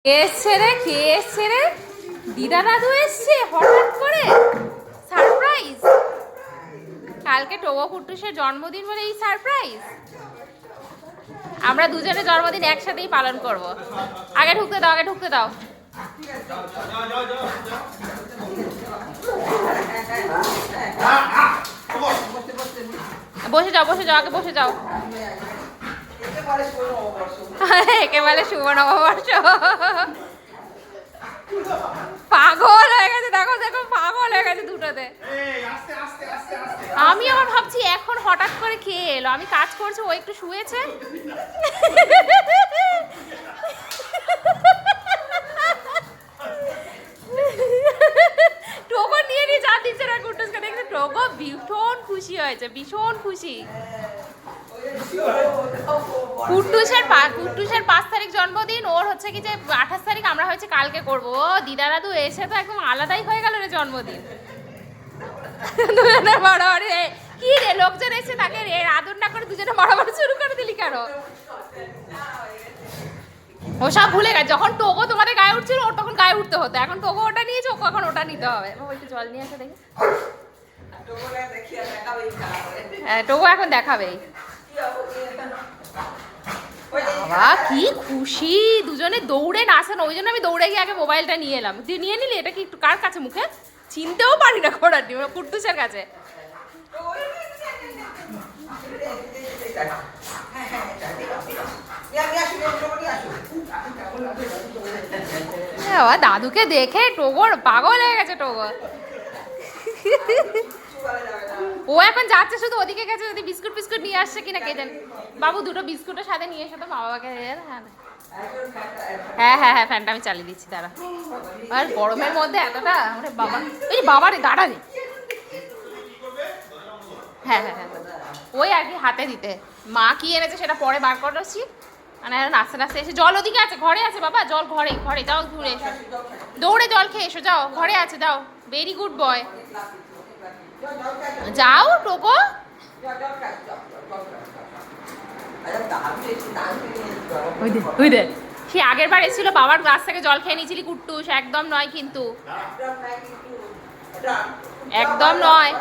এসছে রে, কে এসছে রে? দিদা দাদু এসছে হঠাৎ করে, সারপ্রাইজ। কালকে টোগো কুট্টুসের জন্মদিন বলে এই সারপ্রাইজ। আমরা দুজনে জন্মদিন একসাথেই পালন করব। আগে ঢুকতে দাও, আগে ঢুকতে দাও। বসে যাও, বসে যাও, আগে বসে যাও। একেবারে শুভ নববর্ষ। পাগল হয়ে গেছে, দেখো দেখো, পাগল হয়ে গেছে দুটোতে। আমি আবার ভাবছি এখন হঠাৎ করে খেয়ে এলো, আমি কাজ করছি, ও একটু শুয়েছে। টোগো নিয়ে নিয়ে যা দিচ্ছে না কুট্টুসকে দেখতে, টোগো ভীষণ খুশি হয়েছে, ভীষণ খুশি। কুট্টুসের 5 তারিখ জন্মদিন, ওর হচ্ছে কি যে 28 তারিখ, আমরা হয়েছে কালকে করবো। ও দিদা দাদু এসে তো একদম আলাদাই হয়ে গেল রে জন্মদিন। দুজনে মারামারি, কি রে লোকজন এসে তাকে রে আদর না করে দুজনে মারামারি শুরু করে দিলি কেন? ও সব ভুলে গেছে, যখন টোগো তোমাদের গায়ে উঠছিল ওর তখন গায়ে উঠতে হতো, এখন টোগো ওটা নিয়েছে, ওকে এখন ওটা নিতে হবে। ও একটু জল নিয়ে আসে দেখি। হ্যাঁ টোগো এখন দেখাবেই। বাবা কি খুশি, দুজনে দৌড়ে নাচেন, ওই জন্য আমি দৌড়ে গিয়ে আগে মোবাইলটা নিয়ে এলাম। তুই নিয়ে নিলি? এটা কি একটু কার কাছে মুখে চিনতেও পারি না, ঘোড়াটি কুট্টুসের কাছে। বাবা দাদুকে দেখে টোগর পাগল হয়ে গেছে টোগো। ও এখন যাচ্ছে শুধু ওদিকে গেছে, যদি বিস্কুট ফিস্কুট নিয়ে আসছে কিনা কে জানে। বাবু দুটো বিস্কুটের সাথে নিয়ে এসো তো মা বাবাকে। হ্যাঁ হ্যাঁ হ্যাঁ, ফ্যানটা আমি চালিয়ে দিচ্ছি দাঁড়া। আর গরমের মধ্যে এতটা আমাদের বাবা, এই বাবারে দাঁড়া রে। হ্যাঁ হ্যাঁ হ্যাঁ, ওই আর কি হাতে দিতে। মা কি এনেছে সেটা পরে বার করছি। মানে নাচতে নাচতে এসে, জল ওদিকে আছে, ঘরে আছে বাবা, জল ঘরে, ঘরে যাও, ঘুরে এসো, দৌড়ে জল খেয়ে এসো, যাও ঘরে আছে, যাও। ভেরি গুড বয়, যাও টোগো। সে আগের বার এসেছিল, বাবার গ্লাস থেকে জল খেয়ে নিয়েছিলি কুট্টুস, একদম নয় কিন্তু, একদম নয়।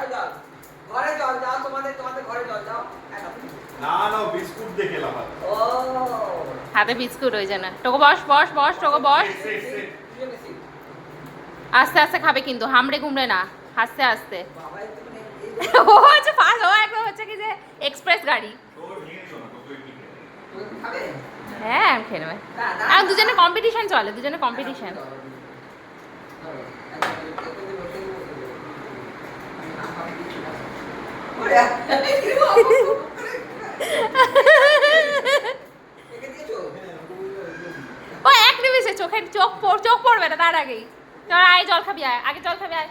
হাতে বিস্কুট হয়ে যায় না। টোগো বস বস বস, টোগো বস। আস্তে আস্তে খাবে কিন্তু, হামড়ে ঘুমড়ে না, আস্তে আস্তে। ও হচ্ছে ফার্স্ট, ও একদম হচ্ছে কি যে এক্সপ্রেস গাড়ি। হ্যাঁ আমি খেয়ে নেবে। আর দুজনে কম্পিটিশন চলে, দুজনে কম্পিটিশন। ও এক নিমিষে চোখে চোখ পড়বে না তার আগেই। চল আয় জল খাবি, আয় আগে জল খাবি, আয়।